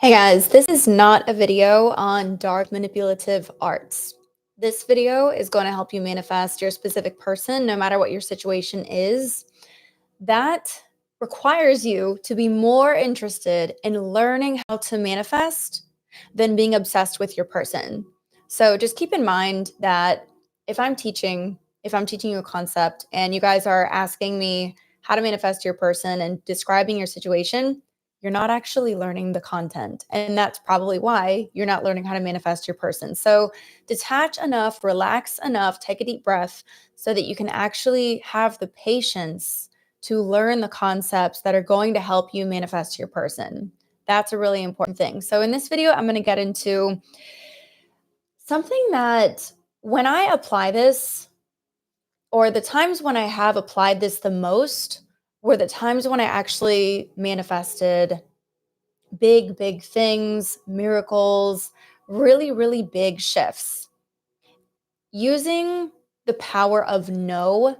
Hey guys, this is not a video on dark manipulative arts. This video is going to help you manifest your specific person no matter what your situation is. That requires you to be more interested in learning how to manifest than being obsessed with your person. So just keep in mind that if I'm teaching you a concept and you guys are asking me how to manifest your person and describing your situation, you're not actually learning the content. And that's probably why you're not learning how to manifest your person. So detach enough, relax enough, take a deep breath so that you can actually have the patience to learn the concepts that are going to help you manifest your person. That's a really important thing. So in this video, I'm going to get into something that when I apply this, or the times when I have applied this the most, were the times when I actually manifested big things, miracles, really, really big shifts. Using the power of no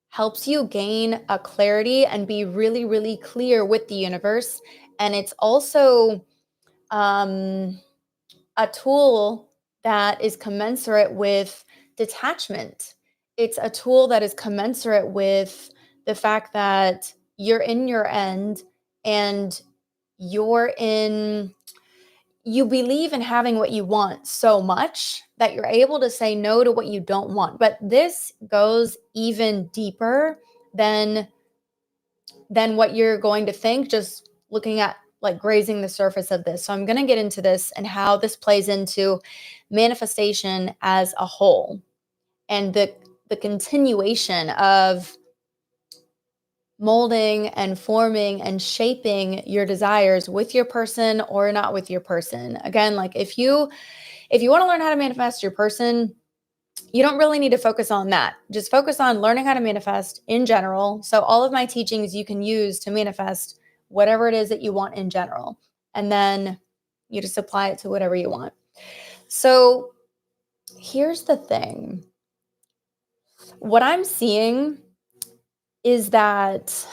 helps you gain a clarity and be really, really clear with the universe. And it's also a tool that is commensurate with detachment. It's a tool that is commensurate with the fact that you're in your end and you're in you believe in having what you want so much that you're able to say no to what you don't want. But this goes even deeper than what you're going to think just looking at like grazing the surface of this. So I'm going to get into this and how this plays into manifestation as a whole and the continuation of molding and forming and shaping your desires with your person or not with your person. Again, like if you want to learn how to manifest your person, you don't really need to focus on that. Just focus on learning how to manifest in general. So all of my teachings you can use to manifest whatever it is that you want in general. And then you just apply it to whatever you want. So here's the thing. What I'm seeing is that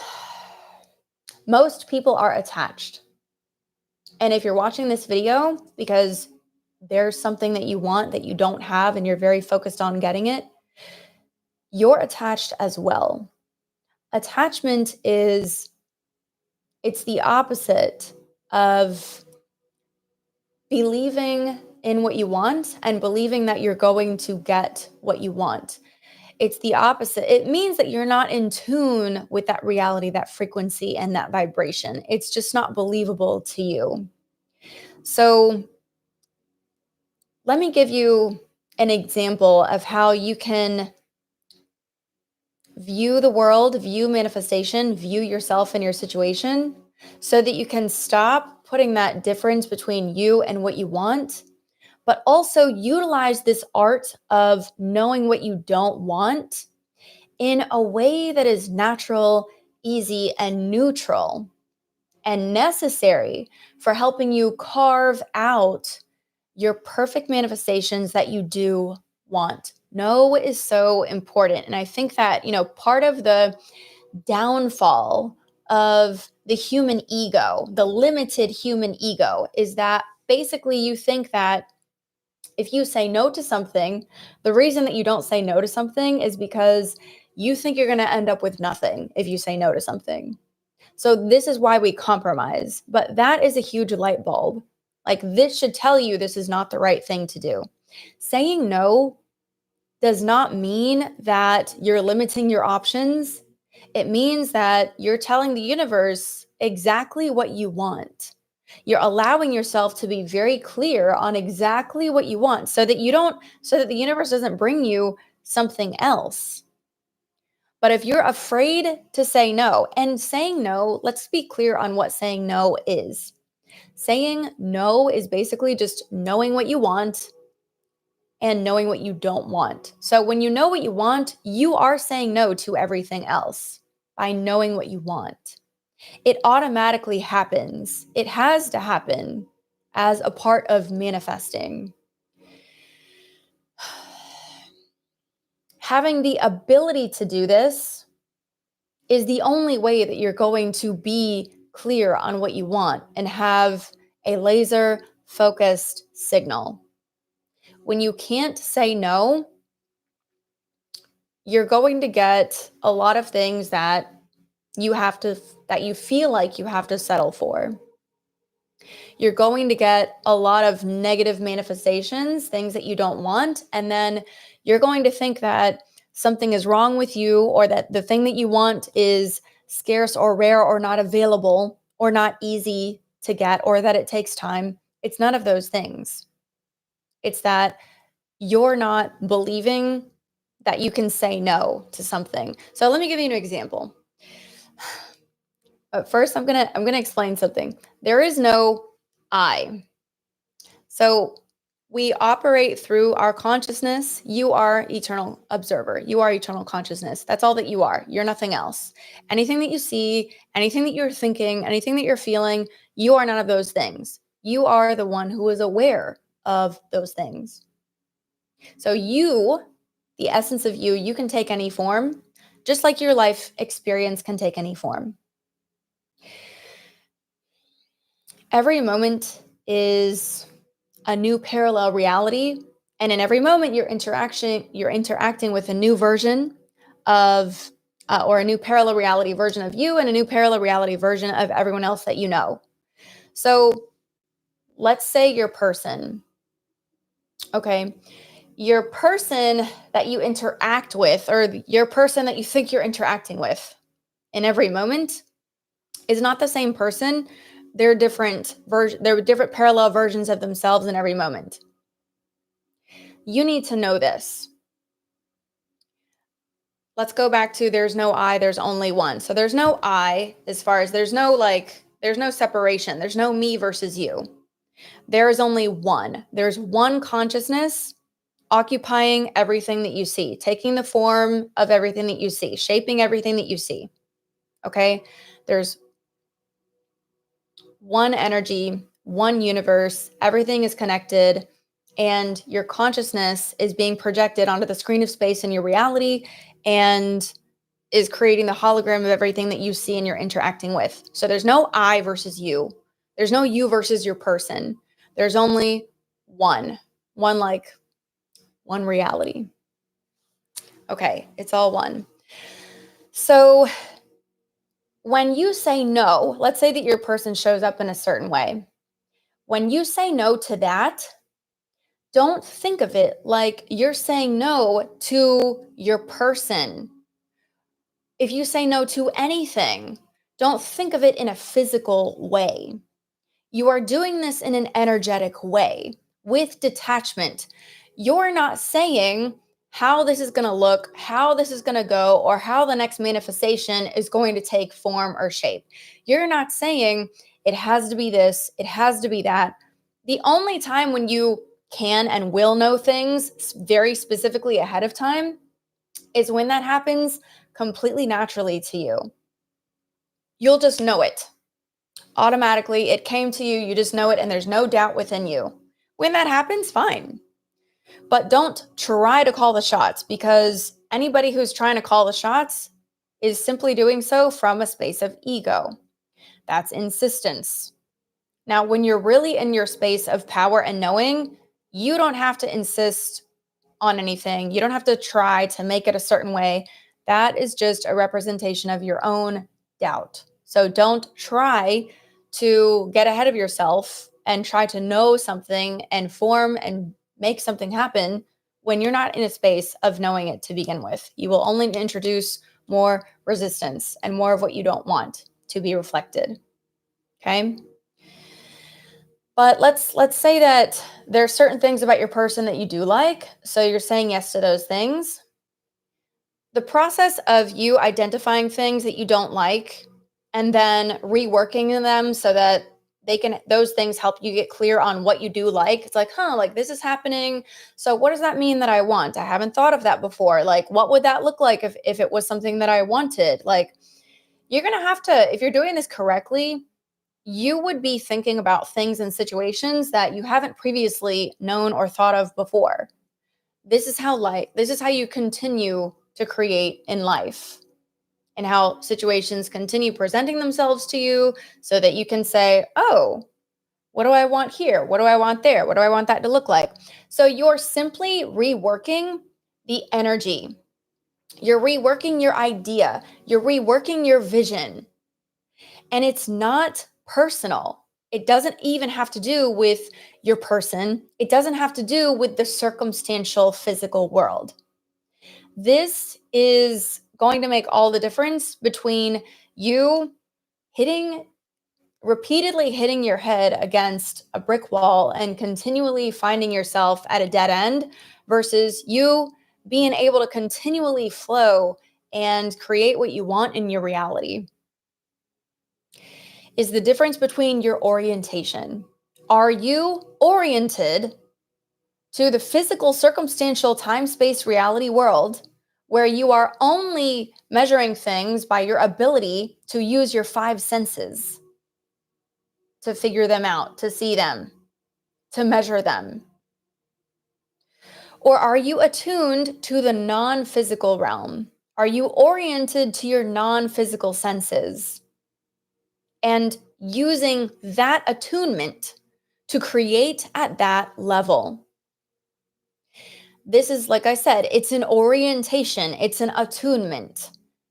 most people are attached. And if you're watching this video because there's something that you want that you don't have and you're very focused on getting it, you're attached as well. Attachment it's the opposite of believing in what you want and believing that you're going to get what you want. It's the opposite. It means that you're not in tune with that reality, that frequency, and that vibration. It's just not believable to you. So let me give you an example of how you can view the world, view manifestation, view yourself and your situation so that you can stop putting that difference between you and what you want, but also utilize this art of knowing what you don't want in a way that is natural, easy, and neutral and necessary for helping you carve out your perfect manifestations that you do want. No is so important. And I think that, part of the downfall of the human ego, the limited human ego, is that basically you think that if you say no to something, the reason that you don't say no to something is because you think you're going to end up with nothing if you say no to something. So this is why we compromise. But that is a huge light bulb. Like this should tell you this is not the right thing to do. Saying no does not mean that you're limiting your options. It means that you're telling the universe exactly what you want. You're allowing yourself to be very clear on exactly what you want so that the universe doesn't bring you something else. But if you're afraid to say no, and saying no, let's be clear on what saying no is. Saying no is basically just knowing what you want and knowing what you don't want. So when you know what you want, you are saying no to everything else by knowing what you want. It automatically happens. It has to happen as a part of manifesting. Having the ability to do this is the only way that you're going to be clear on what you want and have a laser focused signal. When you can't say no, you're going to get a lot of things that you feel like you have to settle for. You're going to get a lot of negative manifestations, things that you don't want, and then you're going to think that something is wrong with you, or that the thing that you want is scarce or rare or not available or not easy to get, or that it takes time. It's none of those things. It's that you're not believing that you can say no to something. So let me give you an example. But first I'm gonna explain something. There is no I. So we operate through our consciousness. You are eternal observer. You are eternal consciousness. That's all that you are. You're nothing else. Anything that you see, anything that you're thinking, anything that you're feeling, you are none of those things. You are the one who is aware of those things. So you, the essence of you, you can take any form, just like your life experience can take any form. Every moment is a new parallel reality, and in every moment you're interacting with a new version of or a new parallel reality version of you, and a new parallel reality version of everyone else that you know. So let's say your person, okay, your person that you interact with, or your person that you think you're interacting with in every moment, is not the same person. They're they're different parallel versions of themselves in every moment. You need to know this. Let's go back to there's no I, there's only one. So there's no I, as far as there's no separation. There's no me versus you. There is only one. There's one consciousness occupying everything that you see, taking the form of everything that you see, shaping everything that you see. Okay? There's one energy, one universe, everything is connected, and your consciousness is being projected onto the screen of space in your reality, and is creating the hologram of everything that you see and you're interacting with. So there's no I versus you. There's no you versus your person. There's only one reality. Okay, it's all one. So when you say no, let's say that your person shows up in a certain way. When you say no to that, don't think of it like you're saying no to your person. If you say no to anything, don't think of it in a physical way. You are doing this in an energetic way with detachment. You're not saying how this is going to look, how this is going to go, or how the next manifestation is going to take form or shape. You're not saying it has to be this, it has to be that. The only time when you can and will know things very specifically ahead of time is when that happens completely naturally to you. You'll just know it. Automatically, it came to you, you just know it, and there's no doubt within you. When that happens, fine. But don't try to call the shots, because anybody who's trying to call the shots is simply doing so from a space of ego. That's insistence. Now, when you're really in your space of power and knowing, you don't have to insist on anything. You don't have to try to make it a certain way. That is just a representation of your own doubt. So don't try to get ahead of yourself and try to know something and form and make something happen when you're not in a space of knowing it to begin with. You will only introduce more resistance and more of what you don't want to be reflected. Okay? But let's say that there are certain things about your person that you do like, so you're saying yes to those things. The process of you identifying things that you don't like and then reworking them so that those things help you get clear on what you do like. It's like, like this is happening. So what does that mean that I want? I haven't thought of that before. Like, what would that look like if it was something that I wanted? Like, you're going to have to, if you're doing this correctly, you would be thinking about things and situations that you haven't previously known or thought of before. This is how you continue to create in life, and how situations continue presenting themselves to you so that you can say, oh, What do I want here? What do I want there? What do I want that to look like? So you're simply reworking the energy. You're reworking your idea. You're reworking your vision. And it's not personal. It doesn't even have to do with your person. It doesn't have to do with the circumstantial physical world. This is going to make all the difference between you repeatedly hitting your head against a brick wall and continually finding yourself at a dead end versus you being able to continually flow and create what you want in your reality. Is the difference between your orientation. Are you oriented to the physical, circumstantial, time space reality world where you are only measuring things by your ability to use your five senses to figure them out, to see them, to measure them? Or are you attuned to the non physical realm? Are you oriented to your non physical senses and using that attunement to create at that level? This is, like I said, it's an orientation, it's an attunement.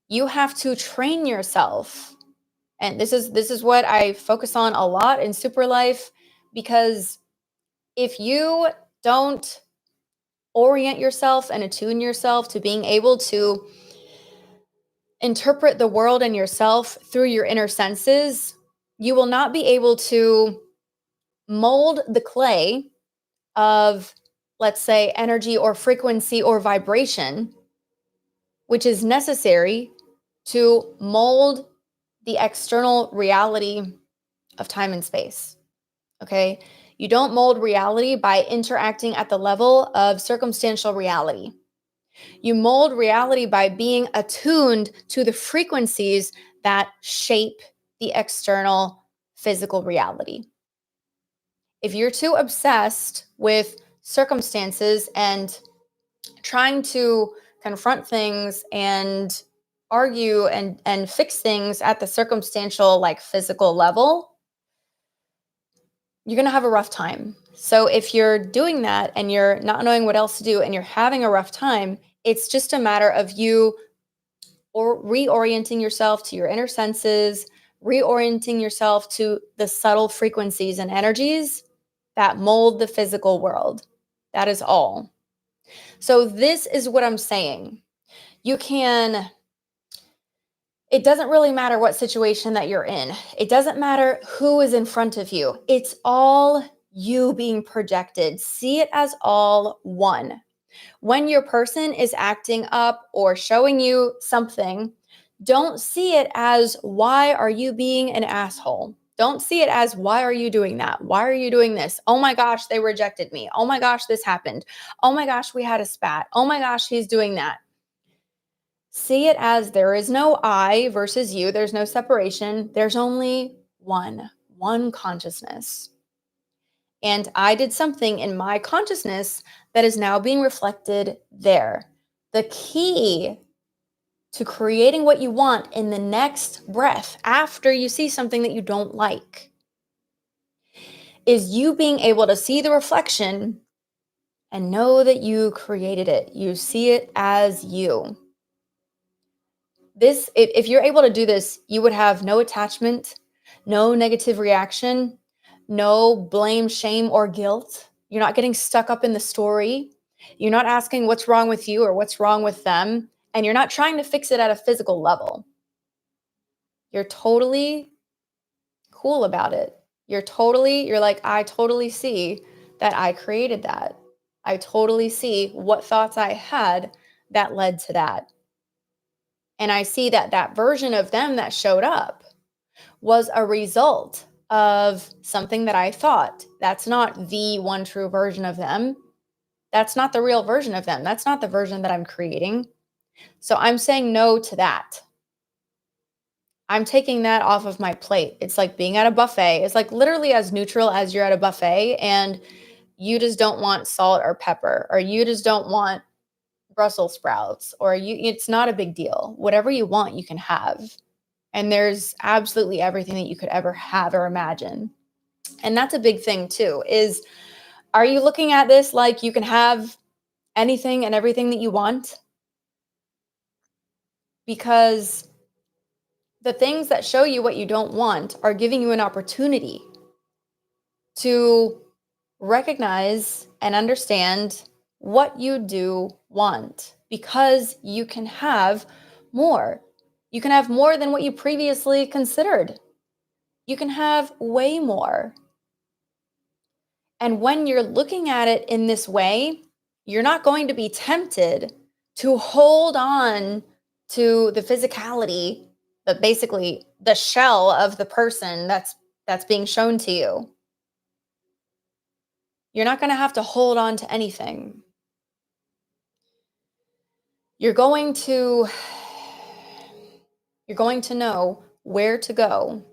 You have to train yourself. And this is what I focus on a lot in Super Life, because if you don't orient yourself and attune yourself to being able to interpret the world and yourself through your inner senses, you will not be able to mold the clay of, let's say, energy or frequency or vibration, which is necessary to mold the external reality of time and space. Okay? You don't mold reality by interacting at the level of circumstantial reality. You mold reality by being attuned to the frequencies that shape the external physical reality. If you're too obsessed with circumstances and trying to confront things and argue and fix things at the circumstantial, like physical level, you're going to have a rough time. So if you're doing that and you're not knowing what else to do and you're having a rough time, it's just a matter of you or reorienting yourself to your inner senses, reorienting yourself to the subtle frequencies and energies that mold the physical world. That is all. So this is what I'm saying. It doesn't really matter what situation that you're in. It doesn't matter who is in front of you. It's all you being projected. See it as all one. When your person is acting up or showing you something, don't see it as, why are you being an asshole? Don't see it as, why are you doing that? Why are you doing this? Oh my gosh, they rejected me. Oh my gosh, this happened. Oh my gosh, we had a spat. Oh my gosh, he's doing that. See it as there is no I versus you. There's no separation. There's only one consciousness. And I did something in my consciousness that is now being reflected there. The key to creating what you want in the next breath after you see something that you don't like is you being able to see the reflection and know that you created it. You see it as you. If you're able to do this, you would have no attachment, no negative reaction, no blame, shame, or guilt. You're not getting stuck up in the story. You're not asking what's wrong with you or what's wrong with them. And you're not trying to fix it at a physical level. You're totally cool about it. You're like, I totally see that I created that. I totally see what thoughts I had that led to that. And I see that that version of them that showed up was a result of something that I thought. That's not the one true version of them. That's not the real version of them. That's not the version that I'm creating. So I'm saying no to that. I'm taking that off of my plate. It's like being at a buffet. It's like literally as neutral as you're at a buffet and you just don't want salt or pepper, or you just don't want Brussels sprouts, or it's not a big deal. Whatever you want, you can have. And there's absolutely everything that you could ever have or imagine. And that's a big thing too, is are you looking at this like you can have anything and everything that you want? Because the things that show you what you don't want are giving you an opportunity to recognize and understand what you do want, because you can have more. You can have more than what you previously considered. You can have way more. And when you're looking at it in this way, you're not going to be tempted to hold on to the physicality, but basically the shell of the person that's being shown to you. You're not going to have to hold on to anything. You're going to know where to go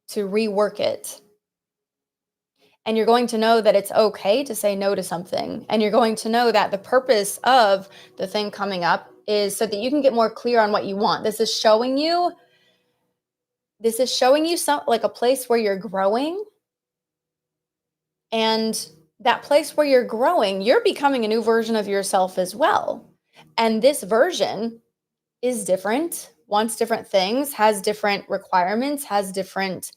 to rework it. And you're going to know that it's okay to say no to something. And you're going to know that the purpose of the thing coming up is so that you can get more clear on what you want. This is showing you some, like, a place where you're growing. And that place where you're growing, you're becoming a new version of yourself as well. And this version is different, wants different things, has different requirements, has different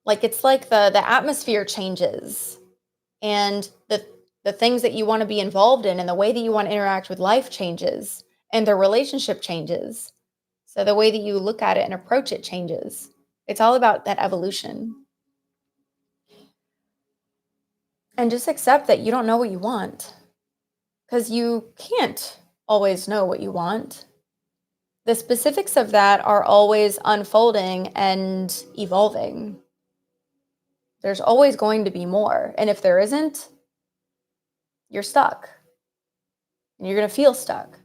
like, it's like the atmosphere changes, and the things that you want to be involved in and the way that you want to interact with life changes, and the relationship changes. So the way that you look at it and approach it changes. It's all about that evolution. And just accept that you don't know what you want, because you can't always know what you want. The specifics of that are always unfolding and evolving. There's always going to be more. And if there isn't, you're stuck. And you're going to feel stuck.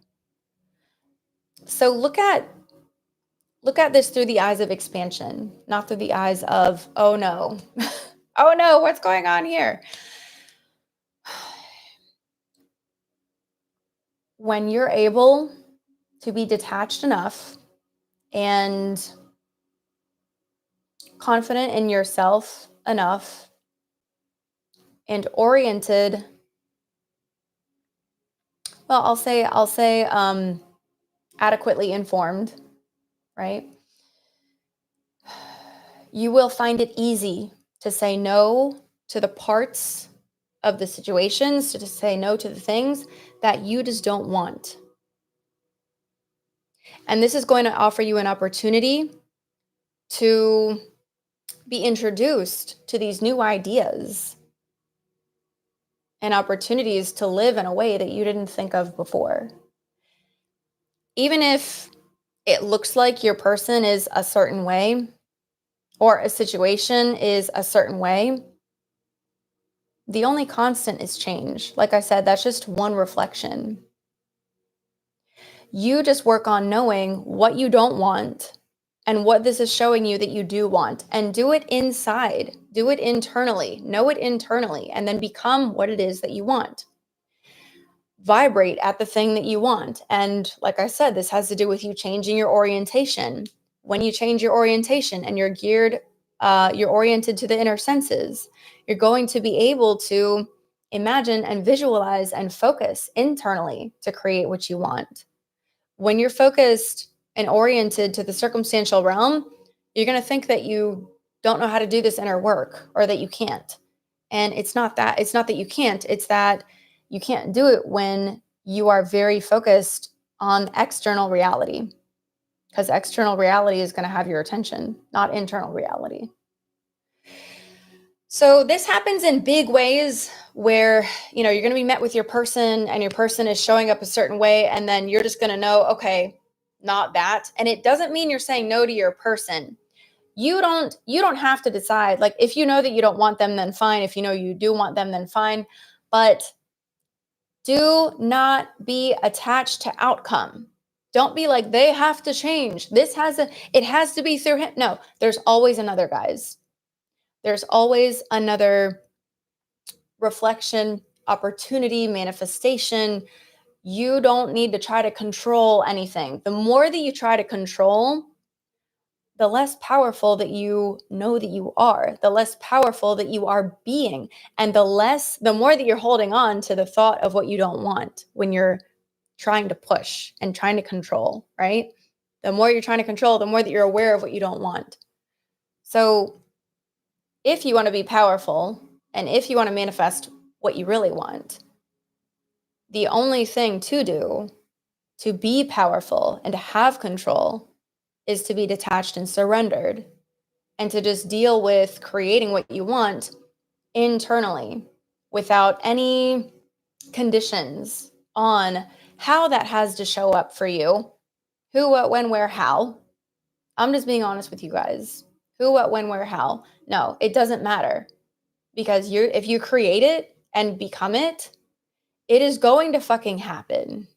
So look at this through the eyes of expansion, not through the eyes of, oh no. Oh no, what's going on here? When you're able to be detached enough and confident in yourself enough and oriented, well, I'll say adequately informed, right? You will find it easy to say no to the parts of the situations, to say no to the things that you just don't want. And this is going to offer you an opportunity to be introduced to these new ideas and opportunities to live in a way that you didn't think of before. Even if it looks like your person is a certain way or a situation is a certain way, the only constant is change. Like I said, that's just one reflection. You just work on knowing what you don't want and what this is showing you that you do want, and do it inside, do it internally, know it internally, and then become what it is that you want. Vibrate at the thing that you want. And like I said, this has to do with you changing your orientation. When you change your orientation and you're you're oriented to the inner senses, you're going to be able to imagine and visualize and focus internally to create what you want. When you're focused and oriented to the circumstantial realm, you're going to think that you don't know how to do this inner work, or that you can't. And it's not that you can't, it's that you can't do it when you are very focused on external reality, because external reality is going to have your attention, not internal reality. So this happens in big ways where, you're going to be met with your person and your person is showing up a certain way, and then you're just going to know, okay, not that. And it doesn't mean you're saying no to your person. You don't have to decide. Like, if you know that you don't want them, then fine. If you know you do want them, then fine. But do not be attached to outcome. Don't be like, they have to change. It has to be through him. No, there's always another, guys. There's always another reflection, opportunity, manifestation. You don't need to try to control anything. The more that you try to control, the less powerful that you know that you are, the less powerful that you are being, and the more that you're holding on to the thought of what you don't want when you're trying to push and trying to control, right? The more you're trying to control, the more that you're aware of what you don't want. So, if you want to be powerful and if you want to manifest what you really want, the only thing to do to be powerful and to have control is to be detached and surrendered and to just deal with creating what you want internally without any conditions on how that has to show up for you. Who, what, when, where, how. I'm just being honest with you guys. Who, what, when, where, how. No, it doesn't matter, because if you create it and become it, it is going to fucking happen.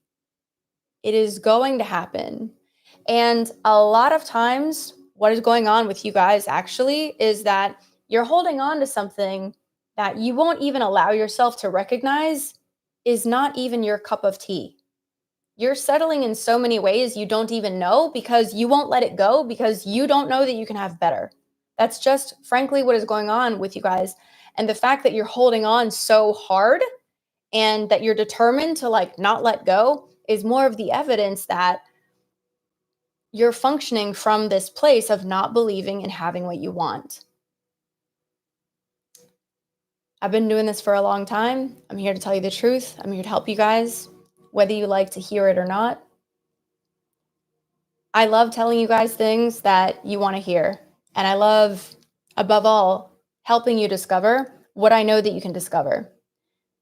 It is going to happen. And a lot of times, what is going on with you guys actually is that you're holding on to something that you won't even allow yourself to recognize is not even your cup of tea. You're settling in so many ways you don't even know because you won't let it go because you don't know that you can have better. That's just frankly what is going on with you guys. And the fact that you're holding on so hard and that you're determined to like not let go is more of the evidence that you're functioning from this place of not believing in having what you want. I've been doing this for a long time. I'm here to tell you the truth. I'm here to help you guys, whether you like to hear it or not. I love telling you guys things that you want to hear. And I love, above all, helping you discover what I know that you can discover: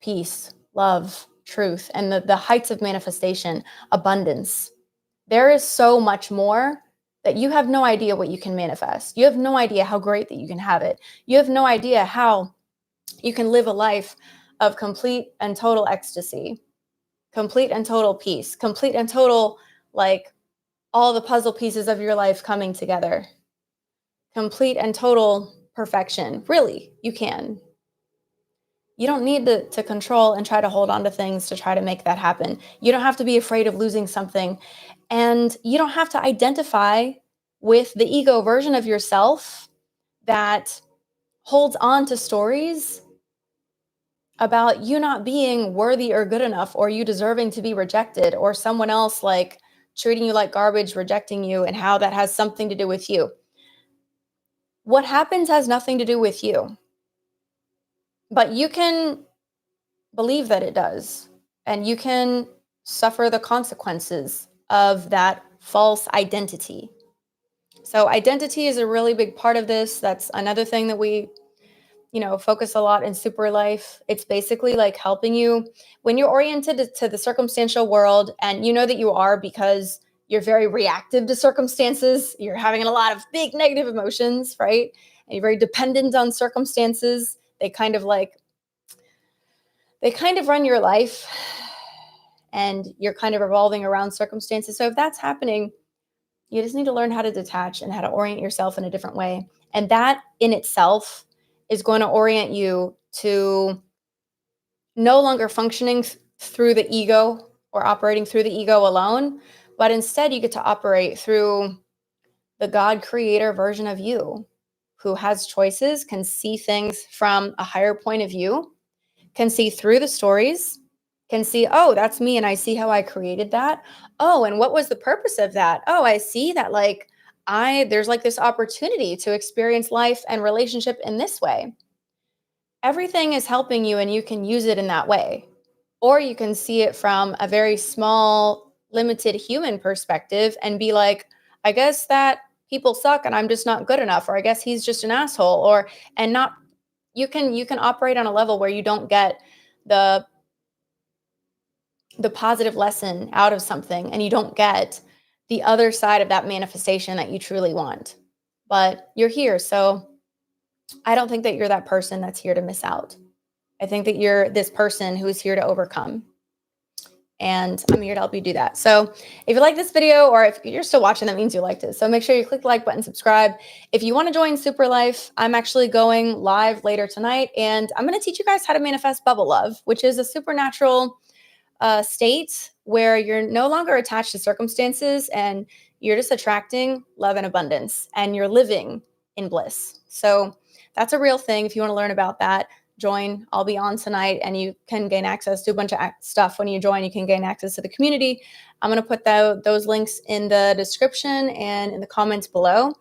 peace, love, truth, and the heights of manifestation, abundance. There is so much more that you have no idea what you can manifest. You have no idea how great that you can have it. You have no idea how you can live a life of complete and total ecstasy, complete and total peace, complete and total, like, all the puzzle pieces of your life coming together, complete and total perfection. Really, you can. You don't need to control and try to hold on to things to try to make that happen. You don't have to be afraid of losing something. And you don't have to identify with the ego version of yourself that holds on to stories about you not being worthy or good enough, or you deserving to be rejected, or someone else like treating you like garbage, rejecting you, and how that has something to do with you. What happens has nothing to do with you, but you can believe that it does, and you can suffer the consequences of that false identity. So identity is a really big part of this. That's another thing that we focus a lot in Super Life. It's basically like helping you when you're oriented to the circumstantial world, and you know that you are because you're very reactive to circumstances. You're having a lot of big negative emotions, right? And you're very dependent on circumstances. They kind of run your life, and you're kind of revolving around circumstances. So if that's happening, you just need to learn how to detach and how to orient yourself in a different way. And that in itself is going to orient you to no longer functioning through the ego or operating through the ego alone, but instead you get to operate through the God creator version of you who has choices, can see things from a higher point of view, can see through the stories, can see, oh, that's me, and I see how I created that. Oh, and what was the purpose of that? Oh, I see that there's like this opportunity to experience life and relationship in this way. Everything is helping you, and you can use it in that way. Or you can see it from a very small, limited human perspective and be like, I guess that people suck and I'm just not good enough, or I guess he's just an asshole, and not, you can operate on a level where you don't get the positive lesson out of something, and you don't get the other side of that manifestation that you truly want. But you're here, so I don't think that you're that person that's here to miss out. I think that you're this person who is here to overcome. And I'm here to help you do that. So if you like this video, or if you're still watching, that means you liked it. So make sure you click the like button, subscribe. If you want to join Super Life, I'm actually going live later tonight, and I'm going to teach you guys how to manifest bubble love, which is a supernatural state where you're no longer attached to circumstances, and you're just attracting love and abundance, and you're living in bliss. So that's a real thing. If you want to learn about that, join. I'll be on tonight, and you can gain access to a bunch of stuff. When you join, you can gain access to the community. I'm going to put those links in the description and in the comments below.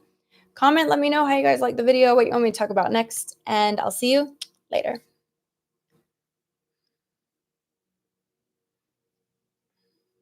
Comment, let me know how you guys like the video, what you want me to talk about next, and I'll see you later.